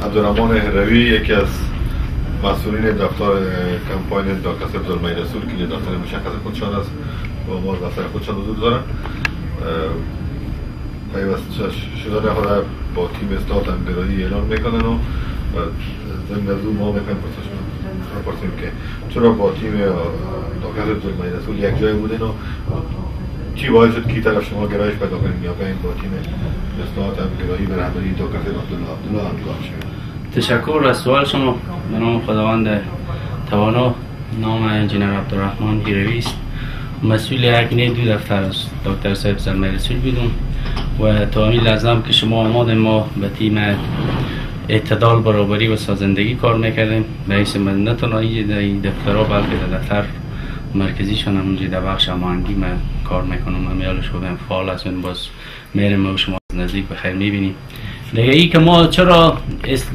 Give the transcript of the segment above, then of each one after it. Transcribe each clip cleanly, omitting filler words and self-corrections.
عبدالرحمن هروی یکی از مسئولین دفتر کمپاین داکس عبدالمجید رسول که دفتر مشخص خودشان است و ما دفتر خودشان حضور دارن پیوسته شدن خود با تیم استاد همگرایی اعلان میکنن و ضمن از او ما میخوایم پرسیم که چرا با تیم داکس عبدالمجید رسول یک جای بودین و چی باعث شد کی طرف شما گرایش پیدا کنید یا با تیم استاد همگرایی به رهبری داکس عبدالله همکار شد؟ تشکر از سوال شما. به نام خداوند توانا. نام انجینر عبدالرحمن هروی است. مسئول یکنه دو دفتر است. دکتر صاحب زلمه رسول بودم و تا همین لحظه که شما آمادیم ما به تیم اعتدال برابری و سازندگی کار میکردیم. به حیث نه تنها این دفترها بلکه در دفتر مرکزیشان هم اونجا در بخش هماهنگی من کار میکنم. امیال شدم فعال هستیم. باز میریم و شما از نزدیک بخیر میبینیم. دیگه ای که ما چرا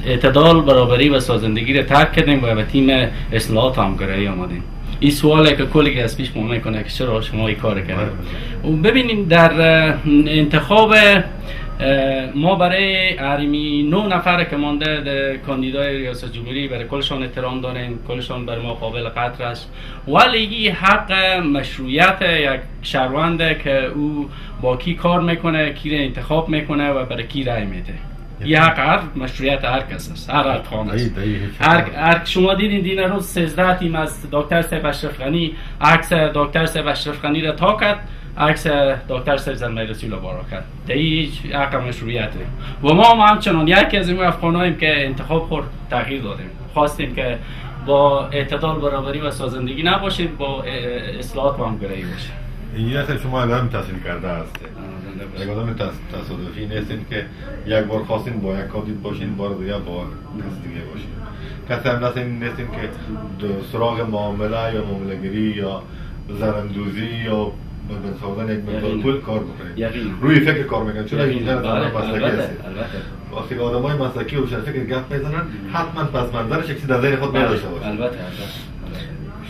اعتدال برابری و سازندگی را ترک کردیم و به تیم اصلاحات همگرایی آمدیم. این سواله که کلی از پیش ما میکنه که چرا شما این کار کردید. و ببینیم در انتخاب ما برای حریمی 9 نفر که مانده در کاندیدای ریاست جمهوری برای کلشان احترام داریم. کلشان بر ما قابل قدر است. ولی حق مشروعیت یک شهروند که او با کی کار میکنه، کی را انتخاب میکنه و برای کی رای میده. یه حق مشروعیت هر کس است. هر خانه است. هر شما دیدین روز 13 تیم از دکتر صاحب اشرف غنی عکس دکتر صاحب اشرف غنی را تا کرد، عکس دکتر صاحب زلمه رسول را بارا کرد. این حق مشروعیته. و ما هم همچنان یکی از این افغاناییم که انتخاب خود تغییر دادیم. خواستیم که با اعتدال برابری و سازندگی نباشیم، با اصلاحات و همگرایی باشیم. این اصلا شما الان تحصیل کرده هستید. یک آدم تصادفی نیستین که یک بار خواستین با یک کاندید باشین، بار دیگه با کس دیگه باشین. کسی هم نیستین که سراغ معامله یا معامله‌گری یا زرندوزی یا به سازن یک مقدار پول کار بکنید. روی فکر کار میکنن. چون اینجا آدم مسلکی هستید. وقتی آدمای مسلکی و روشن فکر گپ میزنن حتما پس منظرش یک چیز در ذهن خود نداشته باشه. البته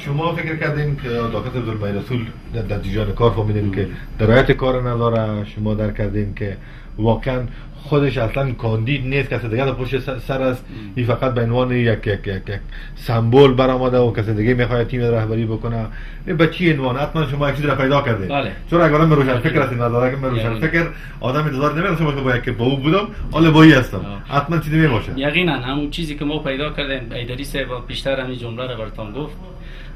شما فکر کردین که دکتر عبدالمجید رسول در جریان کار فهمیدین که درایت کار نداره؟ شما در کردین که واقعا خودش اصلا کاندید نیست، کسی دیگه پشت سر است، این فقط به عنوان یک سمبل برآمده و کسی دیگه میخواد تیم رهبری بکنه. به چی عنوان؟ حتما شما یک چیز را پیدا کردین. بله. چون اگر آدم روشن فکر هستین، نداره که روشن فکر آدم انتظار نمیره شما که با یک با او بودم حالا با این هستم. حتما چیزی میباشه. یقینا همون چیزی که ما پیدا کردیم. ایدری صاحب بیشتر همین جمله رو براتون گفت.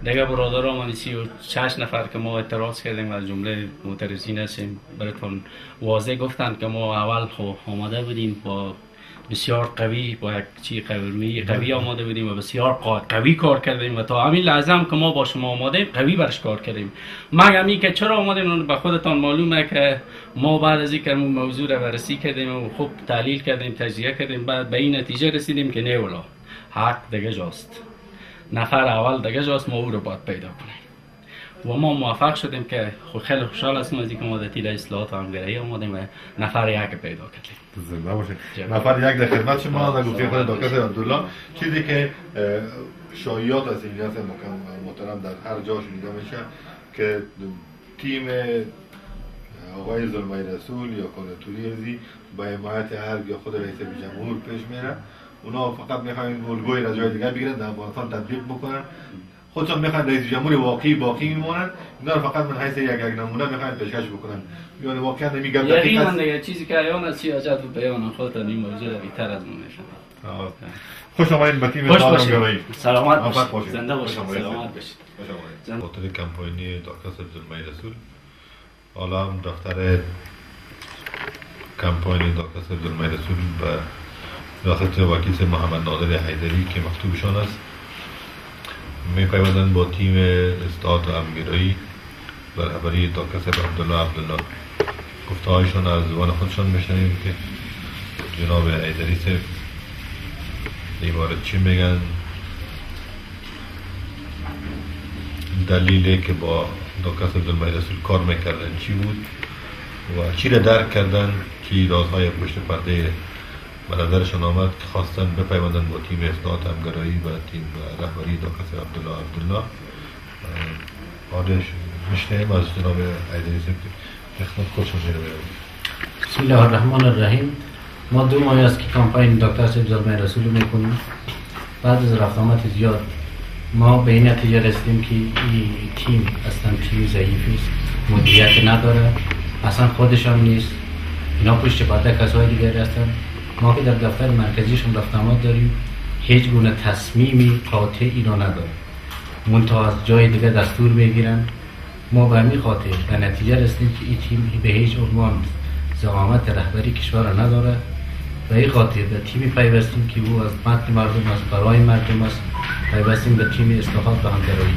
دیگه برادران ما 36 نفر که ما اعتراض کردیم از جمله معترضین هستیم براتون واضح گفتن که ما اول آماده بودیم با بسیار قوی، با یک چی قوی آماده بودیم و بسیار قوی کار کردیم و تا همین لحظه هم که ما با شما آماده قوی برش کار کردیم. مگر این که چرا آمدیم به خودتان معلومه که ما بعد از اینکه موضوع را بررسی کردیم و خوب تحلیل کردیم، تجزیه کردیم، بعد به این نتیجه رسیدیم که نه والا حق دیگه جاست، نفر اول دیگه جاست، ما او رو باید پیدا کنیم و ما موفق شدیم که خیلی خوشحال هستیم از اینکه ما در تیر اصلاحات همگرایی آمدیم و نفر یک پیدا کردیم. زنده باشید. نفر یک در خدمت شما در گفته خود دکتر عبدالله. چیزی که شایعات از این جنس محترم در هر جا شنیده میشه که تیم آقای زلمه رسول یا کانتوری ازی با حمایت ارگ یا خود رئیس جمهور پیش میره. اونا فقط میخواین الگوی از جای دیگه بگیرن، در افغانستان تطبیق بکنن. خودشون میخوان رئیس جمهور واقعی باقی میمونن. اینا رو فقط من حیث یک نمونه میخوان پیشکش بکنن. یعنی واقعا نمیگم دقیقاً دیگه چیزی که ایام از چی عجب بیان خودت این موضوع بیشتر از من میفهمم. خوش آمدید به تیم همگرایی. سلامت باشید. زنده باشید. سلامت باشید. دفتر کمپاینی دکتر عبدالمجید رسول. حالا هم دفتر کمپاینی دکتر عبدالمجید رسول و ریاست وکیل محمد نادر حیدری که مکتوبشان است می‌پیوندند با تیم اصلاحات و همگرایی و رهبری دکتر عبدالله گفته‌هایشان از زبان خودشان میشنویم که جناب حیدری صاحب عبارت چی میگن، دلیلی که با دکتر عبدالمجید رسول کار میکردن چی بود و چی را درک کردن، چی رازهای پشت پرده به نظرشان آمد که خواستن بپیوندن با تیم اصلاحات همگرایی و تیم رهبری دکتر عبدالله. آدش میشنیم از جناب حیدری صاحب که خدمت خودشون میره. بسم الله الرحمن الرحیم. ما 2 ماه است که کمپاین دکتر صاحب زلمه رسول میکنیم. بعد از رفت آمد زیاد ما به این نتیجه رسیدیم که این تیم اصلا تیم ضعیفی است، مدیریت نداره، اصلا خودشان نیست، اینا پشت پرده کسای دیگری هستن. ما که در دفتر مرکزیشون رفت آمد داریم، هیچ گونه تصمیمی قاطع اینا نداره، منتها از جای دیگه دستور میگیرن. ما به همین خاطر به نتیجه رسیدیم که این تیم به هیچ عنوان ضمانت رهبری کشور نداره. به این خاطر به تیمی پیوستیم که او از متن مردم است، برای مردم است. پیوستیم به تیم اصلاحات و همکاری.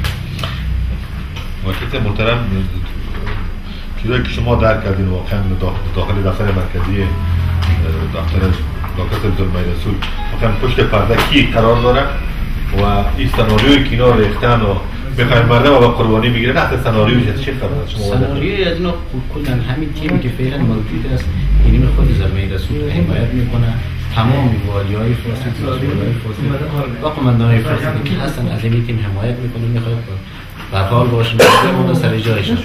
وکیل محترم، چیزایی که شما درک کردین واقعا داخل دفتر مرکزی دفتر دکتر زلمه رسول واقعا پشت پرده کی قرار داره و این سناریویی که اینا ریختن و بخواین مردم و قربانی میگیرن، اصلا سناریویش از چه خبره؟ سناریوی از اینا کلا همین تیمی که فعلا موجود است، این خود زلمه رسول حمایت میکنه. تمام والیای فاسد و قماندانای فاسد که هستن از این تیم حمایت میکنه، میخواد فعال باشن و سر جایشون.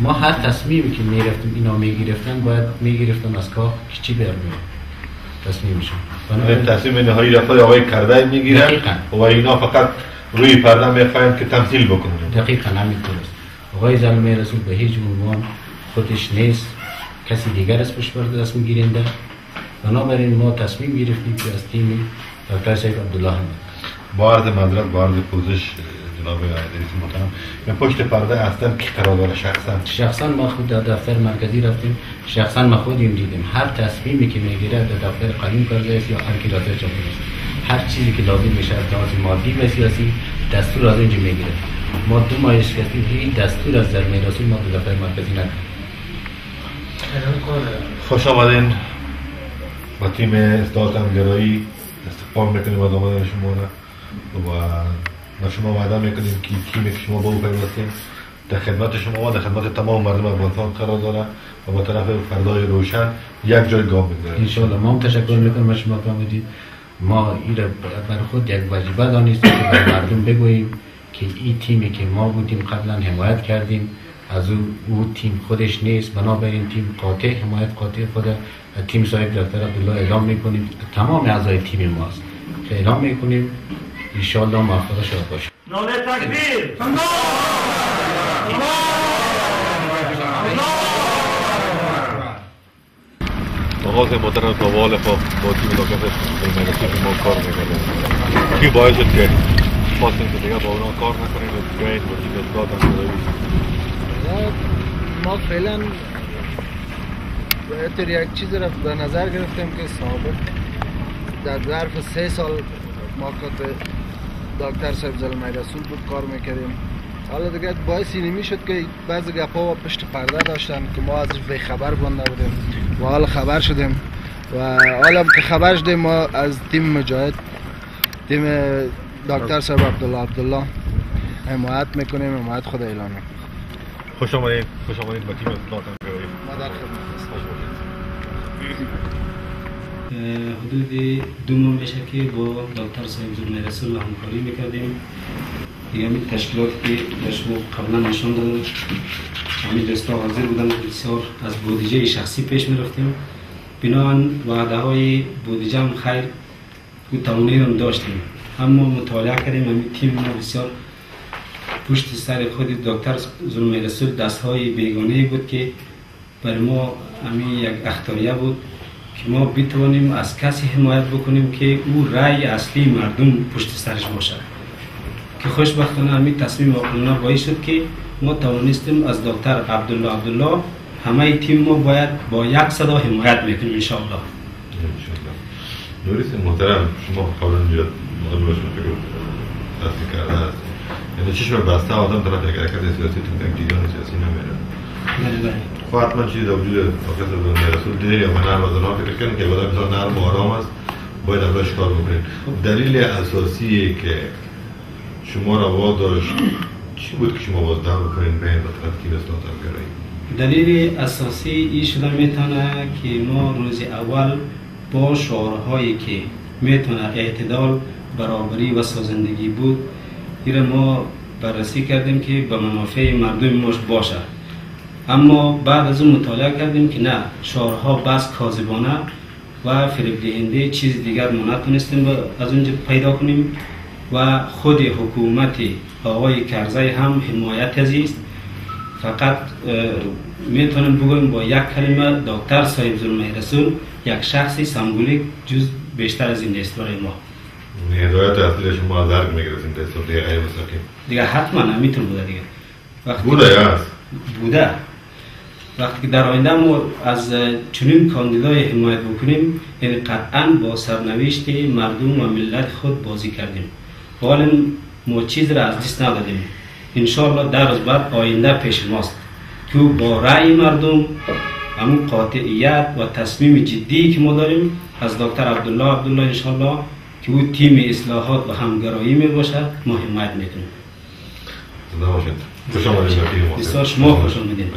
ما هر تصمیمی که میگرفتیم اینا میگرفتن باید میگرفتن از کار که چی برمیاد تصمیمشون. تصمیم نهایی را خود آقای کرده میگیرن و اینا فقط روی پرده میخواین که تمثیل بکنن. دقیقاً همینطور است. آقای زلمه رسول به هیچ عنوان خودش نیست، کسی دیگر است پشت پرده دست میگیرنده. بنابراین ما تصمیم گرفتیم که از تیم دکتر سید عبدالله با عرض معذرت، با عرض پوزش جناب رئیس محترم، من پشت پرده اصلا کی قرار داره؟ شخصا ما خود در دفتر مرکزی رفتیم، شخصا ما خودیم دیدیم هر تصمیمی که میگیره در دفتر قانون کرده است یا ارکیدات جمهوری است، هر چیزی که لازم میشه از لحاظ مادی و سیاسی دستور از اینجا میگیره. ما 2 ماه کردیم که این دستور از زلمه رسول ما در دفتر مرکزی نداریم. خوش آمدین با تیم اصلاحات همگرایی. استقبال میکنیم از آمدن شما و شما وعده میکنیم که تیمی که شما با او پیوستیم در خدمت شما و در خدمت تمام مردم افغانستان قرار داره و با طرف فردای روشن یک جای گام میگذاریم ان شاء الله. ما هم تشکر میکنیم از شما فرمودید. ما این را بر خود یک واجبه دانستیم که بر مردم بگوییم که این تیمی که ما بودیم قبلا حمایت کردیم از او تیم خودش نیست. بنابراین تیم قاطع حمایت قاطع خود تیم صاحب دکتر عبدالله اعلام میکنیم، تمام اعضای تیم ماست که اعلام میکنیم ان شاء الله موفق شده باشیم. نام تکبیر. آقای محترم سوال با تیم دکتر زلمه رسول ما کار میکنیم. کی باعث شد که خواستیم که دیگه با اونا کار نکنیم و بیایید با تیم اصلاحات همگرایی؟ ما فعلا باید یک چیز را به نظر گرفتیم که سابق در ظرف 3 سال ما که دکتر صاحب زلمه رسول بود کار میکردیم، حالا دیگه باعث اینی میشد که بعضی گپا و پشت پرده داشتن که ما ازش بی خبر بونده بودیم و حالا خبر شدیم و حالا که خبر شدیم ما از تیم مجاهد، تیم دکتر صاحب عبدالله حمایت میکنیم، حمایت خود اعلان میکنیم. خوش آمدید با تیم اصلاحات همگرایی. ما در خدمت هستیم. حدود 2 ماه میشه که با دکتر صاحب زلمه رسول همکاری میکردیم. همین تشکیلاتی که شما قبلا نشان دادم، همین دوستا حاضر بودن، بسیار از بودجه شخصی پیش میرفتیم. بنابراین وعده های بودجه هم خیر و توانایی هم داشتیم، اما مطالعه کردیم همین تیم ما بسیار پشت سر خود دکتر زلمه رسول دستهای بیگانه بود که برای ما همین یک اختیار بود که ما بتوانیم از کسی حمایت بکنیم که او رأی اصلی مردم پشت سرش باشد، که خوشبختانه همین تصمیم عاقلانه باعث شد که ما توانستیم از دکتر عبدالله همه تیم ما باید با یک صدا حمایت میکنیم ان شاء الله. نوریس محترم، شما قبلا اینجا معلوم شما فکر دستی کرده هست، یعنی چشم بسته آدم طرف یک حرکت سیاسی تو دیدان سیاسی نمیره. خب حتما چیزی در وجود دکتر زلمه رسول دیدین یا به نرم از آنها فکر کنید که بودن بسیار نرم و آرام است، باید اولش کار بکنید. دلیل اساسی که شما را واداشت چی بود که شما بازدهم بکنید به این طرف تیم اصلاحات همگرایی؟ دلیل اساسی این شده میتونه که ما روز اول با شعارهایی که میتونه اعتدال، برابری و سازندگی بود، این ما بررسی کردیم که به منافع مردم ما باشه. اما بعد از اون مطالعه کردیم که نه، شعارها بس کاذبانه و فریب دهنده چیز دیگر ما نتونستیم از اونجا پیدا کنیم و خود حکومت آقای کرزی هم حمایت است. فقط میتونم بگویم با یک کلمه دکتر صاحب ظلمای رسول یک شخصی سمبولیک جز بیشتر از این نیست برای ما. هدایت اصلی شما از درک میگرسیم دستور دیگه غیر مستقیم دیگه حتما نمیتونه بوده دیگه بوده یا هست بوده. وقتی که در آینده ما از چنین کاندیدای حمایت بکنیم یعنی قطعا با سرنوشت مردم و ملت خود بازی کردیم. حالا ما چیز را از دست ندادیم. انشاءالله در روز بعد آینده پیش ماست که با رأی مردم همون قاطعیت و تصمیم جدی که ما داریم از دکتر عبدالله انشاءالله که او تیم اصلاحات و همگرایی می باشد ما حمایت میکنیم. بسیار شما خوش آمدید.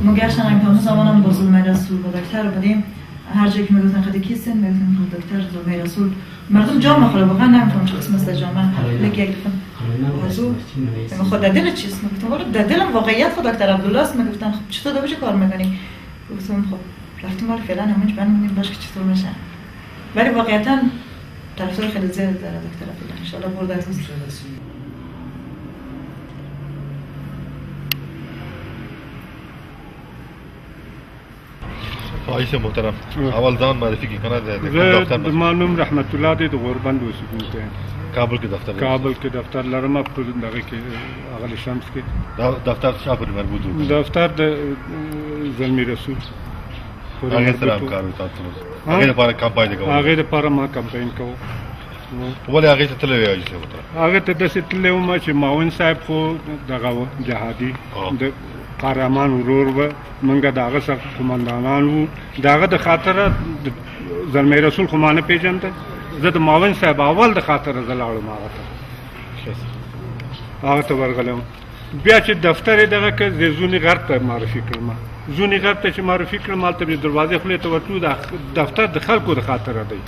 ما گشتن که همون زمان با ظلمای رسول با دکتر بودیم هر جایی که میگفتن خیلی کیستن میگفتن دکتر ظلمای رسول مردم جام میخوره واقعا نمیفهم چه قسم است جام لگی یک دفعه موضوع خود در دل چیست میگفتم والا در دلم واقعیت خود دکتر عبدالله است میگفتن خب چطور دو کار میکنی گفتم خب رفتیم ولی فعلا همونج بنمونیم باش که چطور میشه ولی واقعیتا طرفدار خیلی زیاد داره دکتر عبدالله ان شاء الله برده است. آیش محترم اول ځان معرفي کی کنه د معلوم رحمت الله دې د غوربند اوسېدونکی کابل کې دفتر کابل کې دفتر لرم په دغه کې اغلی شمس کې دفتر چا پورې مربوط و دفتر د ظلمي رسول هغه سره همکار و تاسو هغه لپاره کمپاین کوو هغه لپاره ما کمپاین کوو ولې هغه ته تللی وایي هغه ته داسې تللی وم چې معاون صاحب خو دغه جهادي د قهرمان ورور و منګه داغه سره قومندانان وو داغه د خاطره ظلمي رسول خو ما نه پیژنده زه د معاون صاحب اول د خاطره زه لاړم هغه ته ورغلم بیا چې دفتر دغه کې زونی غر ته معرفي کړم زونی غر ته چې معرفي کړم مالته د دروازې خولې ته ورتلو دفتر د خلکو د خاطره دی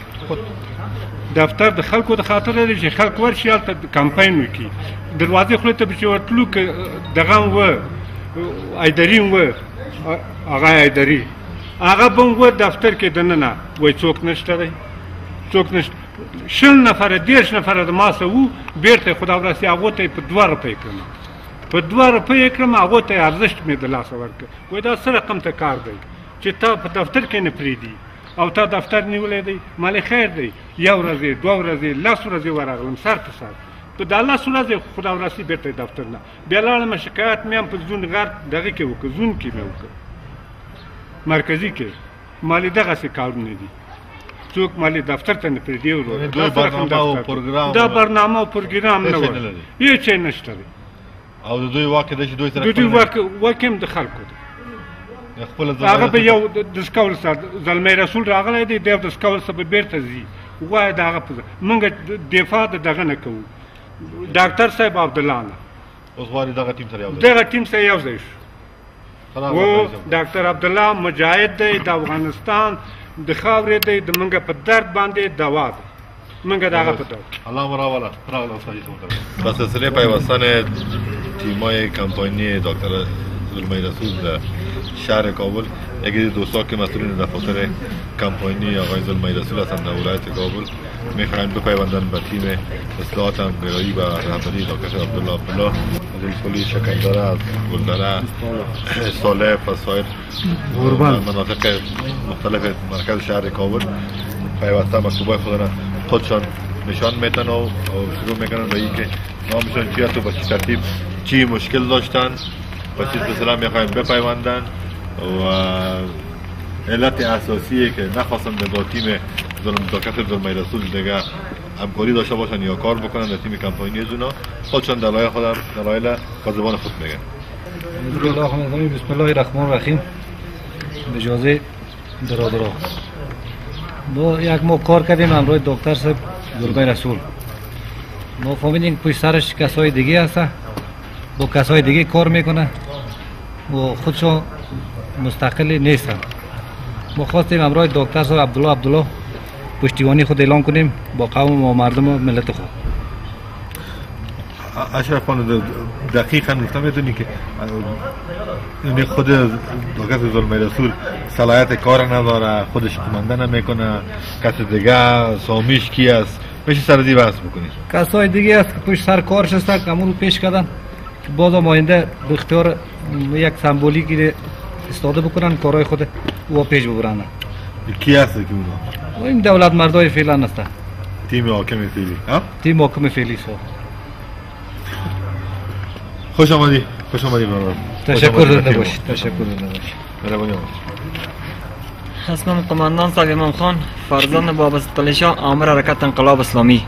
دفتر د خلکو د خاطره دی چې خلک ورشي هلته کمپاین وکړي دروازې خولې ته چې ورتلو دغه و ایدرین و هغه ایدری هغه بم و دفتر کې دننه وای څوک نشته دی څوک نشته شل نفر 10 نفر د ما سره وو بیرته خداوراسي هغه ته په 2 روپۍ کړم په 2 روپۍ کړم هغه ته ارزښت مې د لاس ورکړ وای دا سره رقم ته کار دی چې تا په دفتر کې نه پریدي او تا دفتر نیولې دی مال خیر دی یو ورځ 2 ورځې 10 ورځې ورغلم سر ته سر په د الله سره ورځې خداوراسي بیرته دفتر نه بیا لاړم شکایت مې هم په زون غر دغه کې وکړ زون کې مې وکړ مرکزی کې مالی دغه څه کارونه دي څوک مالی دفتر ته نه پریدي ورو دا برنامه او پروګرام نه و هیڅ نشته او د دوی واقع د دوی سره د دوی واقع د خلکو خپل هغه به یو د سکول سره ظلمي رسول راغلی دی د سکول سره بیرته ځي وای دغه موږ دفاع دغه نه کوو ډاکټر صاحب عبدالله نه اوس غواړي دغه ټیم سره یو ځای و ډاکټر عبدالله مجاهد دی د افغانستان د خاورې دی د منګه په درد باندې دوا ده منګه دغه په درد الله مراوله راغله په سلسله پیوستن تیمای کمپانی دکتر ظلمای رسول در شهر کابل یکی از دوستان که مسئولین دفاتر کمپانی آقای ظلمای رسول هستند در ولایت کابل میخواهیم بپیوندن به تیم اصلاحات همگرایی و رهبری دکتر عبدالله از پلی شکندره از گلدره صالح و سایر مناطق مختلف مرکز شهر کابل پیوسته مکتوبای خودشان نشان میتن و شروع میکنن به اینکه نامشان چی هست و به چی ترتیب چی مشکل داشتن و چی سلسله میخوایم بپیوندن و علت اساسیه که نخواستن با تیم دکتر ظلمای رسول دیگه همکاری داشته باشن یا کار بکنن در تیم کمپانی زونا خودشان دلایل خودم دلایل با زبان خود میگن. بسم الله الرحمن الرحیم. اجازه درادرا ما یک ما کار کردیم همراه دکتر صاحب ظلمای رسول. ما فهمیدیم پشت سرش کسای دیگه هست با کسای دیگه کار میکنه و خودشون مستقل نیستن. ما خواستیم همراه دکتر صاحب عبدالله پشتیبانی خود اعلان کنیم با قوم و مردم و ملت خود. اشرف خان دقیقا گفتم میدونی که این خود دکتر زلمه رسول صلاحیت کار نداره، خودش کمانده نمیکنه، کس دیگه سامیش کی است؟ میشه سردی بحث بکنید. کسای دیگه است که پشت سر کارش هستن که امون پیش کردن که بازم آینده به اختیار یک سمبولیکی استفاده بکنن کارهای خود و پیش ببرن. کی هست که اونا؟ این دولت مردای فعلا هستن. تیم حاکم فعلی. ها؟ تیم حاکم فعلی سو. خوش آمدی برادر. تشکر داده باشید. تشکر داده باشید. مهربانی باشید. اسمم قماندان صاحب امام خان، فرزند بابستان شاه آمر حرکت انقلاب اسلامی.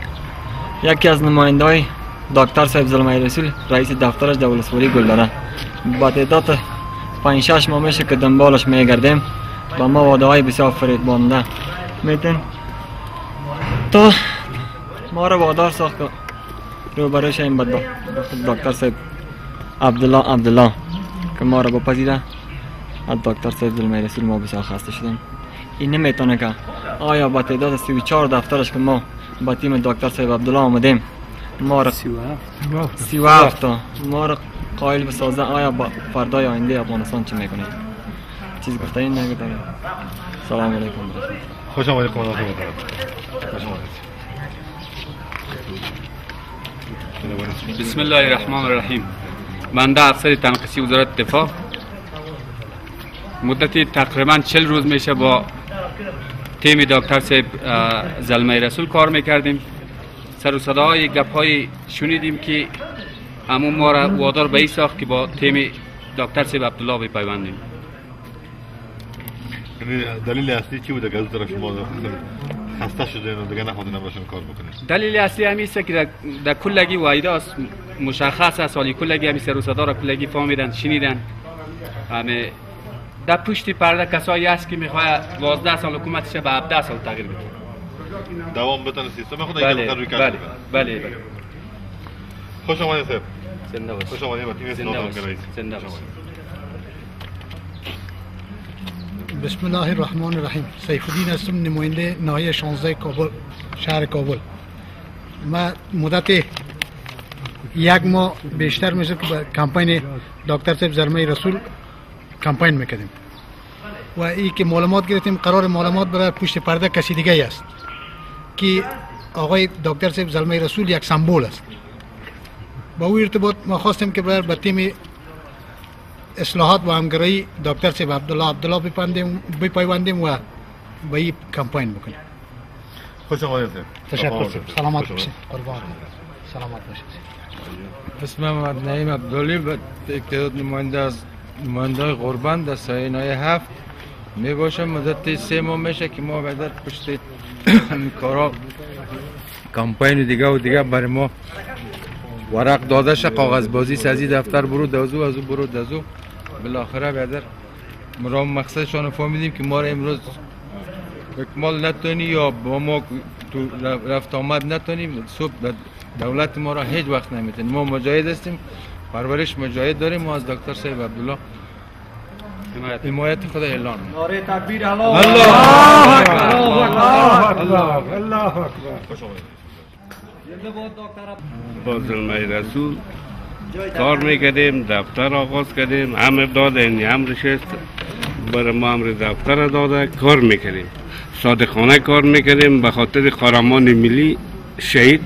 یکی از نماینده‌های دکتر صاحب زلمه رسول رئیس دفترش در ولسوالی گلدره. با تعداد 5-6 ماه میشه که دنبالش میگردیم. با ما وعده‌های بسیار فریبنده میتن تا ما را وادار ساخت روبروی شیم با دکتر صاحب عبدالله که ما را بپذیره. از دکتر صاحب زلمه رسول ما بسیار خسته شدیم. این نمیتونه که آیا با تعداد 34 دفترش که ما با تیم دکتر صاحب عبدالله آمدیم ما را 37 ما را قائل بسازه آیا با فردای آینده افغانستان چی میکنه؟ چیز گفتنی نگذاره. سلام علیکم. خوش آمدید قماندان صاحب. خوش آمدید. بسم الله الرحمن الرحیم. بنده افسر تنقیصی وزارت دفاع مدتی تقریبا 40 روز میشه با تیم دکتر صاحب زلمه رسول کار میکردیم. سر و صداهای گپ‌های شنیدیم که همون ما را وادار به این ساخت که با تیم دکتر صاحب عبدالله بپیوندیم. دلیل اصلی چی بوده که از طرف شما خسته شدین و دیگه نخواهید نباشن کار بکنید؟ دلیل اصلی همین است که در کلگی وایداست مشخص است، ولی کلگی همین سر و صدا را کلگی فهمیدن شنیدن. همه در پشت پرده کسایی است که میخواد 12 سال حکومتش به 17 سال تغییر بده. دوام بتن سیستم خود بله بله. خوش آمدید صاحب. زنده باشید. خوش آمدید با تیم زنده باشید. بسم الله الرحمن الرحیم. سیف الدین هستم، نماینده ناحیه 16 کابل، شهر کابل. ما مدت یک ماه بیشتر میشه که با کمپین دکتر صاحب زلمه رسول کمپین میکردیم و این که معلومات گرفتیم قرار معلومات برای پشت پرده کسی دیگه است که آقای دکتر صاحب زلمه رسول یک سمبول است. با او ارتباط ما خواستیم که برای تیم اصلاحات و همکاری دکتر صاحب عبدالله بپیوندیم و به این کمپین بکنیم. خوش آمدید. تشکر. سلامت باشید. قربان. سلامت باشید. اسمم محمد نعیم عبدالی و اقتداد نماینده قربان در سایه نایه 7 می باشم. مدت 3 ماه میشه که ما بعد پشت کارا کمپین دیگه برای ما ورق داده شه، کاغذ بازی سازی دفتر برو دازو از برو دازو. بالاخره بعد ما مقصدشان فهمیدیم که ما را امروز اکمال نتونی یا با ما تو رفت آمد نتونیم، صبح دولت ما را هیچ وقت نمیتونیم. ما مجاهد هستیم، پرورش مجاهد داریم. ما از دکتر صاحب عبدالله حمایت خود اعلان. نعره تکبیر الله اکبر. الله اکبر. با زلمه رسول کار میکردیم، دفتر آغاز کردیم، امر داده، یعنی امرش است برای ما امر دفتر داده، کار میکردیم، صادقانه کار میکردیم به خاطر قهرمان ملی شهید.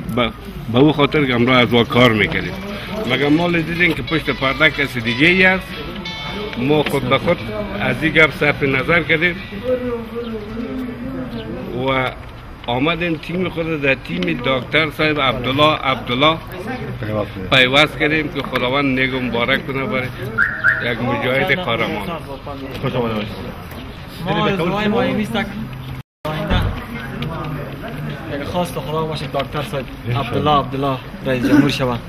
به او خاطر که امروز از کار میکردیم. مگر ما دیدیم که پشت پرده کسی دیگه ای است. ما خود به خود از این گپ صرف نظر کردیم و آمدیم تیم خود در تیم دکتر صاحب عبدالله پیوست کردیم که خداوند نیک و مبارک کنه برای یک مجاهد قهرمان. خوش آمدید. ما از دعای ما این است که آینده یک خواست خدا باشه دکتر صاحب عبدالله رئیس جمهور شود،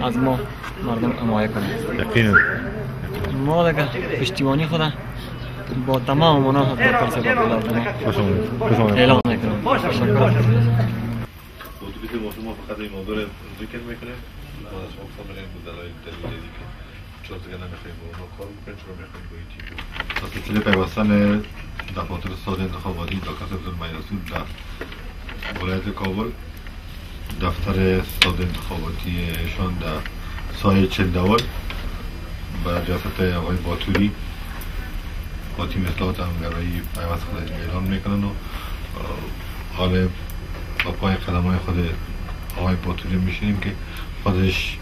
از ما مردم حمایت کنه. یقینا ما دیگه پشتیبانی خدا با تمام مناطق دکتر صاحب عبدالله اعلام میکنم. تشکر. ما فقط این موضوع ذکر میکنیم. ما از شما فهمیدیم به دلایل دیگه چرا دیگه نمیخوایم با اونا کار بکنیم، چرا میخوایم با این تیم از سلسله پیوستن دفاتر ساده انتخاباتی دکتر صاحب زلمه رسول در ولایت کابل دفتر استاد انتخاباتیشان در سایه چندول برای ریاست آقای باتوری با تیم اصلاحات همگرایی پیوست خودش اعلان میکنن و حال با پای قدم های خود آقای باتوری میشینیم که خودش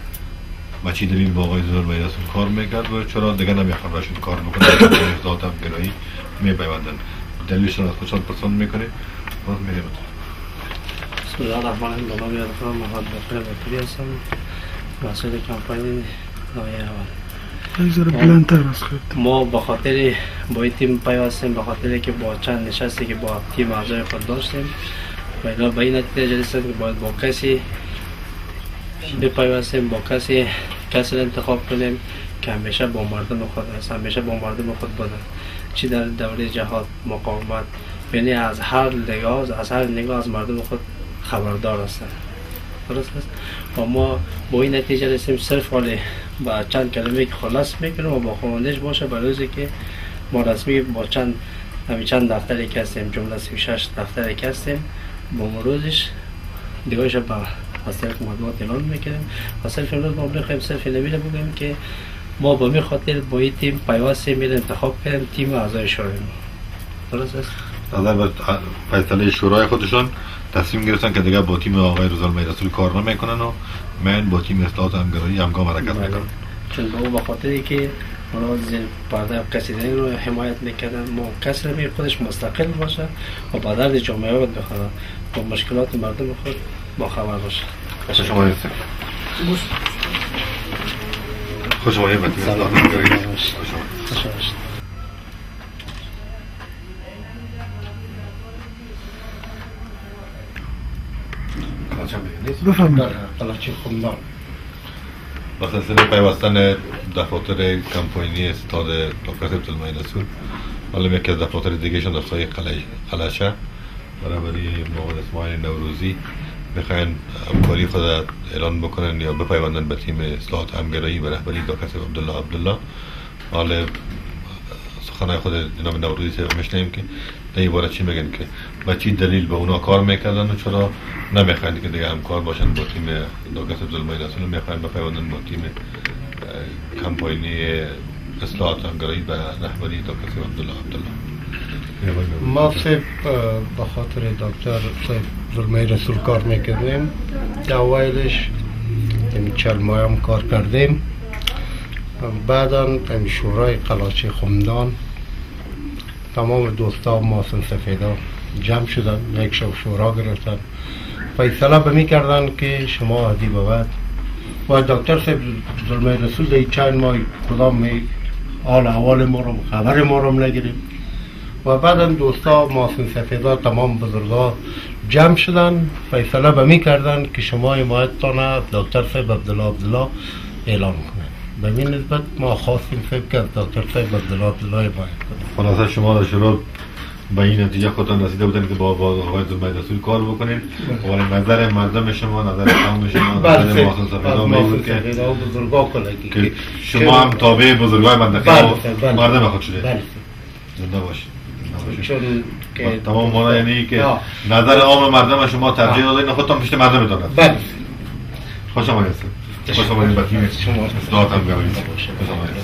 با چی دلیل با آقای زلمیرسول کار میکرد و چرا دیگه نمیخوان باشون کار بکنن با تیم اصلاحات همگرایی میپیوندن دلیلشون از خودشان پسند میکنه باز میریم. بسم الله الرحمن الرحیم. بابا بیاد خواهم محمد بخیر باتوری هستم، مسئول کمپانی نایه اول. ما به خاطر با این تیم پیوستیم، به خاطر که با چند نشستی که با تیم اعضای خود داشتیم و اینا به این نتیجه رسیدیم که باید با کسی بپیوستیم، با کسی انتخاب کنیم که همیشه با مردم خود هست، همیشه با مردم خود بودن، چی در دوره جهاد مقاومت، یعنی از هر نگاه از مردم خود خبردار هستند. درست است. و ما با این نتیجه رسیدیم صرف حالی با چند کلمه که خلاص میکنیم و با خواندش باشه برای که ما رسمی با چند دفتری که هستیم، جمله 36 دفتری که هستیم، با مروزش دیگهش با وسیله مطبوعات اعلان میکنیم و صرف امروز ما بخوایم صرف نمیره بگیم که ما با می خاطر با این تیم پیوسته میره انتخاب کردیم تیم اعضای شورای ما. درست است. نظر به فیصله شورای خودشان تصمیم گرفتن که دیگه با تیم آقای زلمیرسول کار نمیکنن و من با تیم اصلاحات همگرایی همگام حرکت میکنم. چون با خاطری که اونا زیر پرده قصیدنی رو حمایت میکردن، ما کسی رو خودش مستقل باشه و با درد جامعه خود بخوره، با مشکلات مردم خود با خبر باشه. خوش آمدید. خوش آمدید به تیم اصلاحات همگرایی. خوش آمدید. بفرمایید. با سلسله پیوستن دفاتر کمپانی استاد دکتر سید زلمیرسول، حالا یکی از دفاتر دیگه شون در سایه قلعه برابری مواد اسماعیل نوروزی میخواین همکاری خود اعلان بکنن یا بپیوندن به تیم اصلاحات همگرایی به رهبری دکتر سید عبدالله. حالا سخنهای خود جناب نوروزی صاحب میشنیم که در این باره چی میگن که با چی دلیل به اونا کار میکردن و چرا نمیخواین که دیگه همکار باشن با تیم دکتر سید زلمیرسول، میخواین بپیوندن با تیم کمپانی اصلاحات همگرایی به رهبری دکتر سید عبدالله. ما صرف به خاطر دکتر سید زلمیرسول کار میکردیم، اوایلش 40 ماه هم کار کردیم، بعدا شورای قلاچه خمدان تمام دوستا ماسن سفیدا جمع شدن، یک شورا گرفتن، فیصله به می کردن که شما ازی به بعد و دکتر صاحب زلمیرسول در چند ماه کدام حال احوال ما رو خبر ما رو نگیریم و بعدا دوستا ماسن سفیدا تمام بزرگا جمع شدن، فیصله به می کردن که شما حمایتتان دکتر صاحب عبدالله اعلان کنند. به این نسبت ما خواستیم صاحب که دکتر صاحب عبدالله حمایت کنند. خلاصه شما در شروع به این نتیجه خودتان رسیده بودن که با آقای زلمیرسول کار بکنین، ولی نظر مردم شما، نظر قوم شما، نظر ماسن سفیدا بود که شما هم تابع بزرگای منطقه و مردم خود شده. زنده باشید. تمام مانا یعنی که نظر عام مردم شما ترجیح دادین، خودتان پشت مردم دارد. بله. خوش آمدید. خوش آمدید به تیم اصلاحات همگرایی. خوش آمدید.